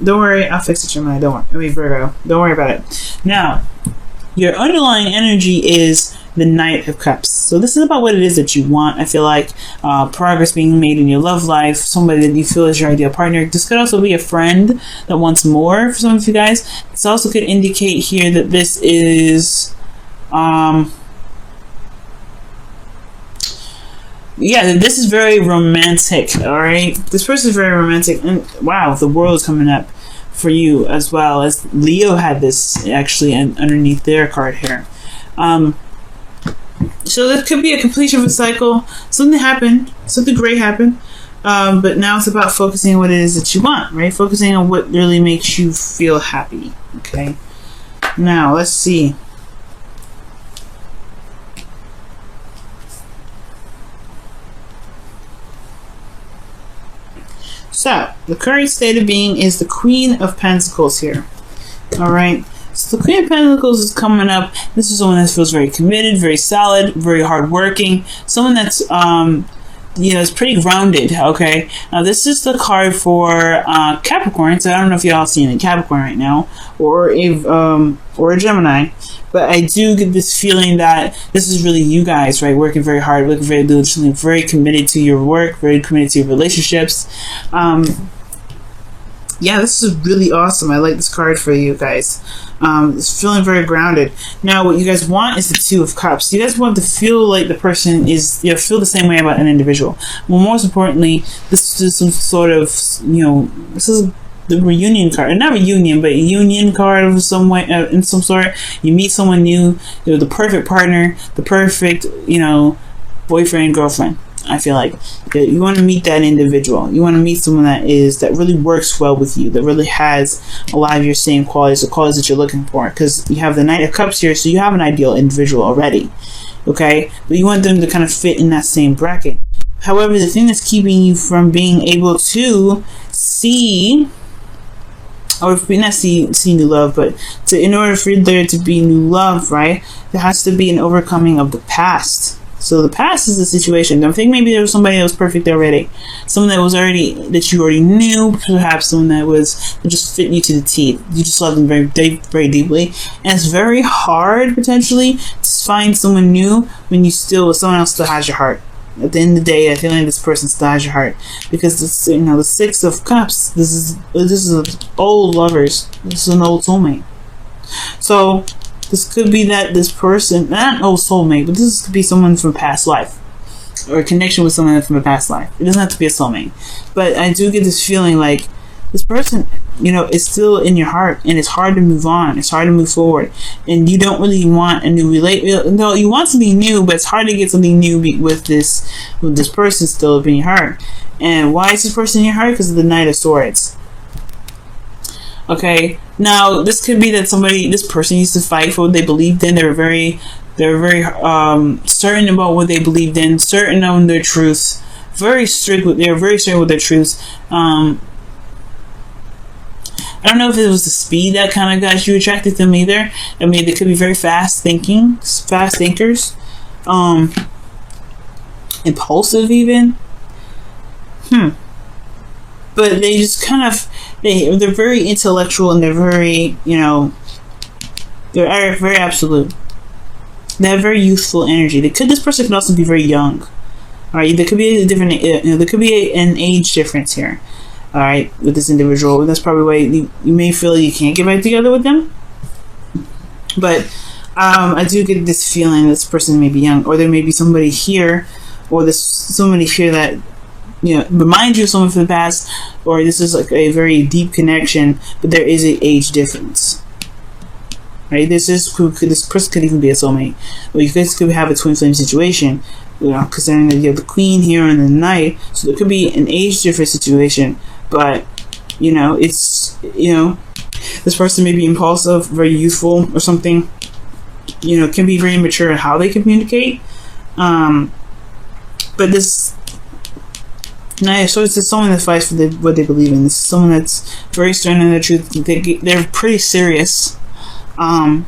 Don't worry, I'll fix it, Gemini. Don't worry. I mean, Virgo. Don't worry about it. Now, your underlying energy is the Knight of Cups. So this is about what it is that you want. I feel like progress being made in your love life, somebody that you feel is your ideal partner. This could also be a friend that wants more for some of you guys. This also could indicate here that this is yeah, this is very romantic. All right, this person is very romantic, and wow, the world is coming up for you as well, as Leo had this actually underneath their card here. So this could be a completion of a cycle. Something happened, something great happened, but now it's about focusing on what it is that you want, right? Focusing on what really makes you feel happy. Okay, now let's see. So, the current state of being is the Queen of Pentacles here. Alright, so the Queen of Pentacles is coming up. This is someone that feels very committed, very solid, very hardworking. Someone that's, is pretty grounded, okay? Now, this is the card for Capricorn, so I don't know if y'all seeing a Capricorn right now, or a Gemini. But I do get this feeling that this is really you guys, right? Working very hard, working very diligently, very committed to your work, very committed to your relationships. Yeah, this is really awesome. I like this card for you guys. It's feeling very grounded. Now, what you guys want is the Two of Cups. You guys want to feel like the person is, feel the same way about an individual. Well, most importantly, this is some sort of, this is the reunion card, not reunion, but a union card of some way, in some sort. You meet someone new, the perfect partner, the perfect, boyfriend, girlfriend. I feel like you want to meet that individual. You want to meet someone that really works well with you, that really has a lot of your same qualities, the qualities that you're looking for. Because you have the Knight of Cups here, so you have an ideal individual already. Okay, but you want them to kind of fit in that same bracket. However, the thing that's keeping you from being able to see, or if we not see new love, but in order for there to be new love, right, there has to be an overcoming of the past. So the past is the situation. I think maybe there was somebody that was perfect already, someone that you already knew, perhaps someone that just fit you to the teeth. You just love them very, very deeply, and it's very hard potentially to find someone new when someone else still has your heart. At the end of the day, I feel like this person still has your heart, because this, the Six of Cups. This is old lovers. This is an old soulmate. So this could be that this person, not an old soulmate, but this could be someone from a past life, or a connection with someone from a past life. It doesn't have to be a soulmate, but I do get this feeling like this person, is still in your heart, and it's hard to move on. It's hard to move forward, and you don't really want a new relationship. No, you want something new, but it's hard to get something new with this person still in your heart. And why is this person in your heart? Because of the Knight of Swords. Okay, now this could be that this person used to fight for what they believed in. They were very certain about what they believed in, certain on their truths, they're very certain with their truths. I don't know if it was the speed that kind of got you attracted to them either. I mean, they could be very fast thinkers, impulsive even. But they just kind of, they're very intellectual, and they're very, they're very absolute. They have very youthful energy. This person could also be very young. All right, there could be a different, there could be an age difference here. All right, with this individual, and that's probably why you may feel you can't get back together with them. But I do get this feeling this person may be young, or there may be somebody here, or there's somebody here that reminds you of someone from the past, or this is like a very deep connection, but there is an age difference. Right? This person could even be a soulmate, or you guys could have a twin flame situation. Considering that you have the Queen here and the Knight, so there could be an age difference situation. But it's this person may be impulsive, very youthful, or something. Can be very immature in how they communicate. But this so it's someone that fights for what they believe in. This is someone that's very certain in their truth. They're pretty serious. And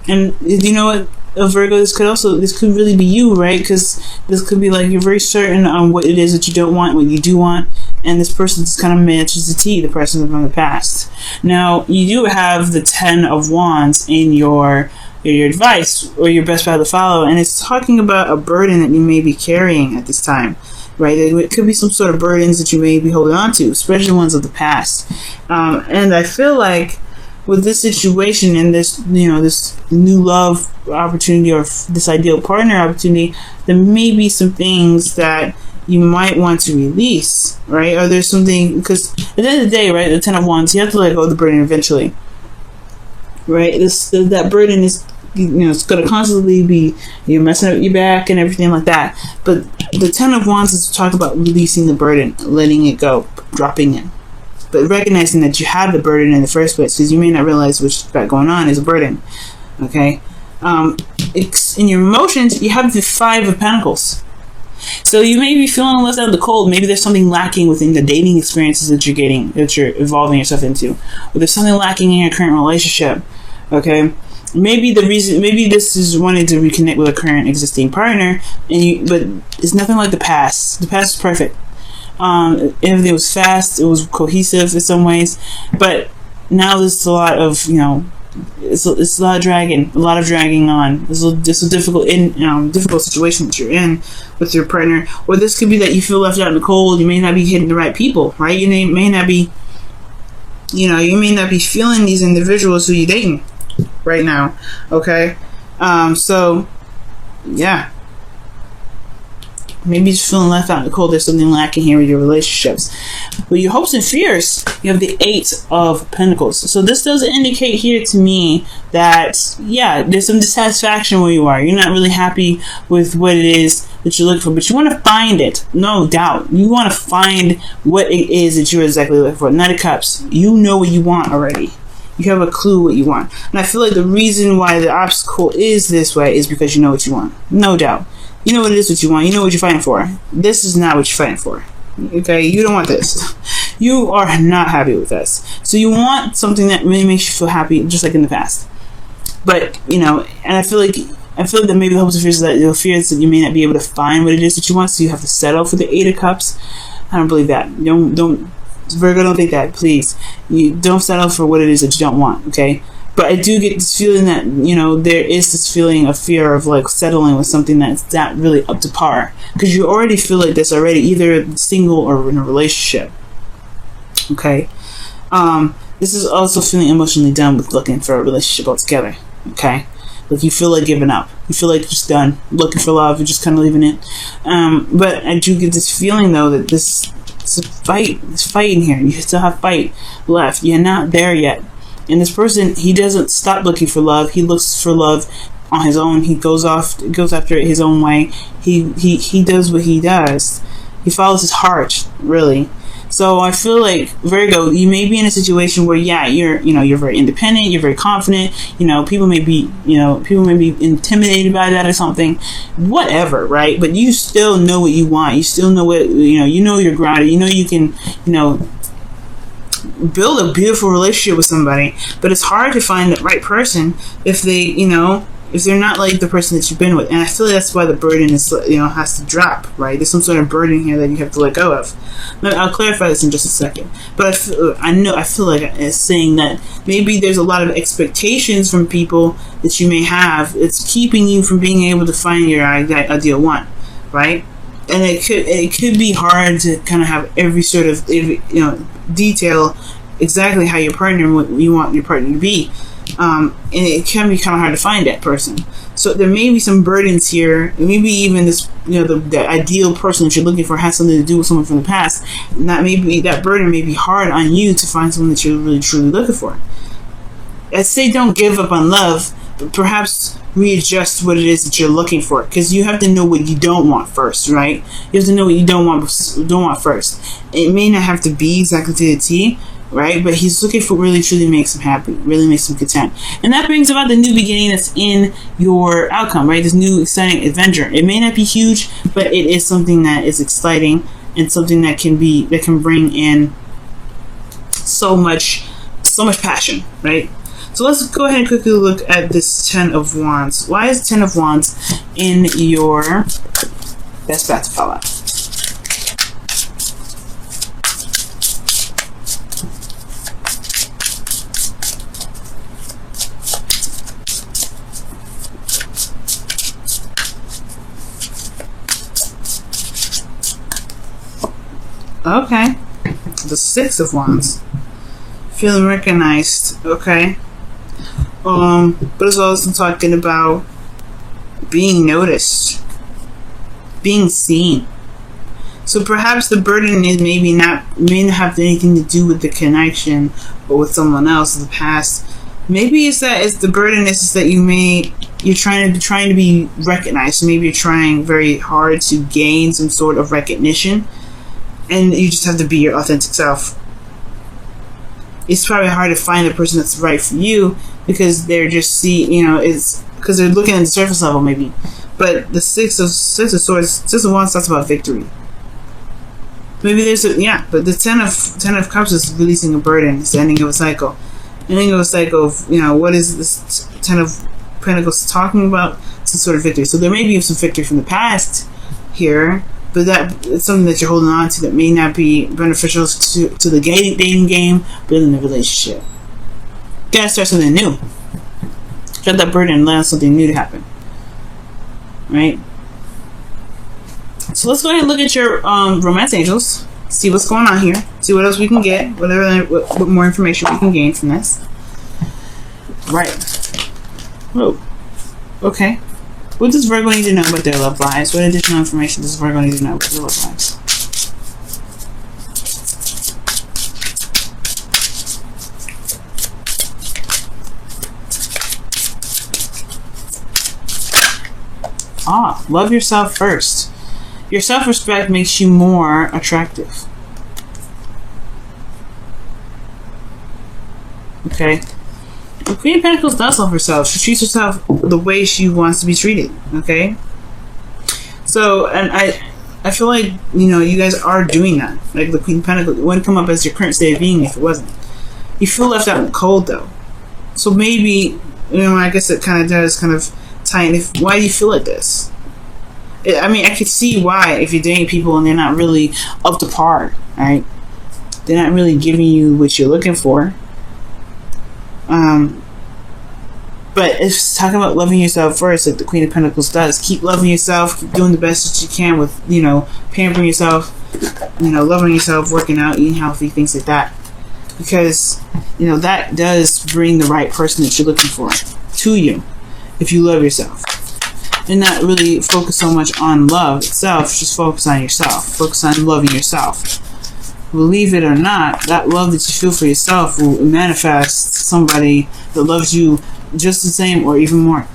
you know what, Virgo, this could really be you, right? Because this could be like you're very certain on what it is that you don't want, what you do want, and this person just kind of matches the T, the person from the past. Now, you do have the 10 of Wands in your advice, or your best path to follow, and it's talking about a burden that you may be carrying at this time, right? It could be some sort of burdens that you may be holding on to, especially ones of the past. And I feel like with this situation and this, this new love opportunity, or this ideal partner opportunity, there may be some things that you might want to release, right? Or there's something, because at the end of the day, right, the 10 of Wands, you have to let go of the burden eventually, right? That burden is, it's going to constantly be, messing up your back and everything like that. But the 10 of Wands is to talk about releasing the burden, letting it go, dropping it. But recognizing that you have the burden in the first place, because you may not realize what you've got going on is a burden, okay? In your emotions, you have the 5 of Pentacles. So you may be feeling left out in the cold. Maybe there's something lacking within the dating experiences that you're evolving yourself into. Or there's something lacking in your current relationship, okay? Maybe this is wanting to reconnect with a current existing partner, but it's nothing like the past. The past is perfect. Everything was fast, it was cohesive in some ways, but now there's a lot of, it's a lot of dragging on. It's a difficult situation that you're in with your partner. Or this could be that you feel left out in the cold. You may not be hitting the right people, right? You may not be, you may not be feeling these individuals who you're dating right now, okay? So, yeah. Maybe just feeling left out in the cold. There's something lacking here with your relationships. With your hopes and fears, you have the 8 of Pentacles. So this does indicate here to me that, yeah, there's some dissatisfaction where you are. You're not really happy with what it is that you're looking for, but you want to find it, no doubt. You want to find what it is that you're exactly looking for. Knight of Cups. You know what you want already. You have a clue what you want. And I feel like the reason why the obstacle is this way is because you know what you want. No doubt. You know what it is what you want. You know what you're fighting for. This is not what you're fighting for. Okay? You don't want this. You are not happy with this. So you want something that really makes you feel happy, just like in the past. But, and I feel like that maybe the hopes and fears that that you may not be able to find what it is that you want, so you have to settle for the 8 of Cups. I don't believe that. Don't Virgo, don't think that, please. You don't settle for what it is that you don't want, okay? But I do get this feeling that, there is this feeling of fear of like settling with something that's not really up to par. Because you already feel like this already, either single or in a relationship. Okay? This is also feeling emotionally done with looking for a relationship altogether. Okay? Like you feel like giving up. You feel like you're just done. Looking for love, you're just kind of leaving it. But I do get this feeling though that it's a fight. It's fighting here. You still have fight left. You're not there yet. And this person, he doesn't stop looking for love. He looks for love on his own. He goes after it his own way. He does what he does. He follows his heart, really. So I feel like Virgo, you may be in a situation where, yeah, you're very independent, you're very confident. People may be intimidated by that or something, whatever, right? But you still know what you want. You still know what you're grounded. You can, build a beautiful relationship with somebody, but it's hard to find the right person if they, if they're not like the person that you've been with. And I feel like that's why the burden is, has to drop, right? There's some sort of burden here that you have to let go of. I'll clarify this in just a second. But I feel like it's saying that maybe there's a lot of expectations from people that you may have. It's keeping you from being able to find your ideal one, right? And it could be hard to kind of have every sort of, detail exactly how you want your partner to be. And it can be kind of hard to find that person. So there may be some burdens here. Maybe even this, the ideal person that you're looking for has something to do with someone from the past. And that burden may be hard on you to find someone that you're really truly looking for. I say don't give up on love, but perhaps readjust what it is that you're looking for, because you have to know what you don't want first, right? You have to know what you don't want first. It may not have to be exactly to the T, right? But he's looking for what really truly makes him happy, really makes him content. And that brings about the new beginning that's in your outcome, right? This new exciting adventure. It may not be huge, but it is something that is exciting and something that can bring in so much passion, right? So let's go ahead and quickly look at this 10 of Wands. Why is 10 of Wands in your best path to follow? Okay. The Six of Wands. Feeling recognized. Okay. But as well as I'm talking about being noticed, being seen. So perhaps the burden is may not have anything to do with the connection or with someone else in the past. Maybe it's the burden is that you're trying to be recognized. So maybe you're trying very hard to gain some sort of recognition, and you just have to be your authentic self. It's probably hard to find the person that's right for you because they're just it's because they're looking at the surface level maybe. But the Six of Wands talks about victory. Maybe but the Ten of Cups is releasing a burden. It's the ending of a cycle. Ending of a cycle of, what is this Ten of Pentacles talking about? Some sort of victory. So there may be some victory from the past here, but it's something that you're holding on to that may not be beneficial to the dating game, but in the relationship. You gotta start something new. Shut that burden and allow something new to happen. Right? So let's go ahead and look at your romance angels. See what's going on here. See what else we can get. What more information we can gain from this. Right. Whoa. Okay. What does Virgo need to know about their love lives? What additional information does Virgo need to know about their love lives? Love yourself first. Your self-respect makes you more attractive. Okay. The Queen of Pentacles does love herself. She treats herself the way she wants to be treated. Okay. So, and I feel like, you guys are doing that. Like the Queen of Pentacles, it wouldn't come up as your current state of being if it wasn't. You feel left out in the cold though. So maybe, I guess it kind of does tie in. Why do you feel like this? I could see why if you're dating people and they're not really up to par, right? They're not really giving you what you're looking for. But it's talking about loving yourself first, like the Queen of Pentacles does. Keep loving yourself. Keep doing the best that you can with, pampering yourself, loving yourself, working out, eating healthy, things like that. Because, that does bring the right person that you're looking for to you if you love yourself. And not really focus so much on love itself, just focus on yourself. Focus on loving yourself. Believe it or not, that love that you feel for yourself will manifest somebody that loves you just the same or even more.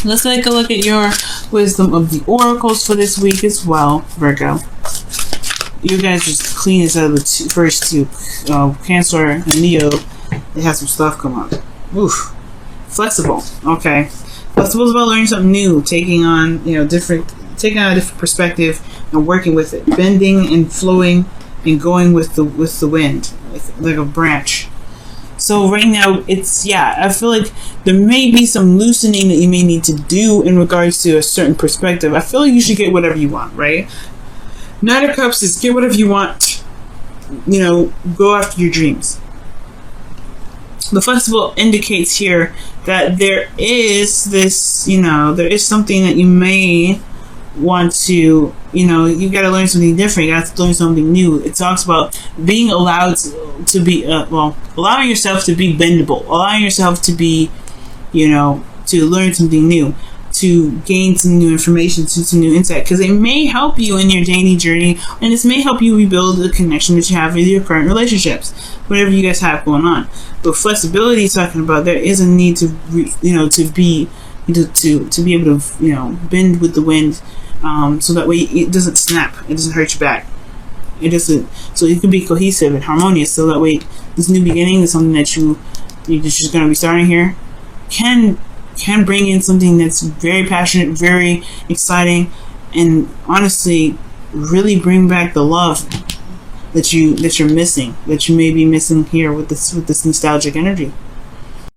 Let's take a look at your wisdom of the oracles for this week as well, Virgo. You guys just clean this out of the first two. Cancer and Leo, they have some stuff come up. Oof. Flexible. Okay. Flexible is about learning something new, taking on a different perspective and working with it, bending and flowing and going with the wind, like a branch. So right now, I feel like there may be some loosening that you may need to do in regards to a certain perspective. I feel like you should get whatever you want, right? Knight of Cups is get whatever you want. Go after your dreams. The flexible indicates here that there is this, there is something that you may want to, you got to learn something different. You got to learn something new. It talks about being allowed to be, allowing yourself to be bendable, allowing yourself to be, to learn something new, to gain some new information, some new insight, because it may help you in your dating journey, and this may help you rebuild the connection that you have with your current relationships, whatever you guys have going on. But flexibility is talking about there is a need to be able to bend with the wind, so that way it doesn't snap, it doesn't hurt your back, it doesn't. So you can be cohesive and harmonious. So that way, this new beginning is something that you're just going to be starting here can bring in something that's very passionate, very exciting, and honestly, really bring back the love that you're missing, that you may be missing here with this nostalgic energy.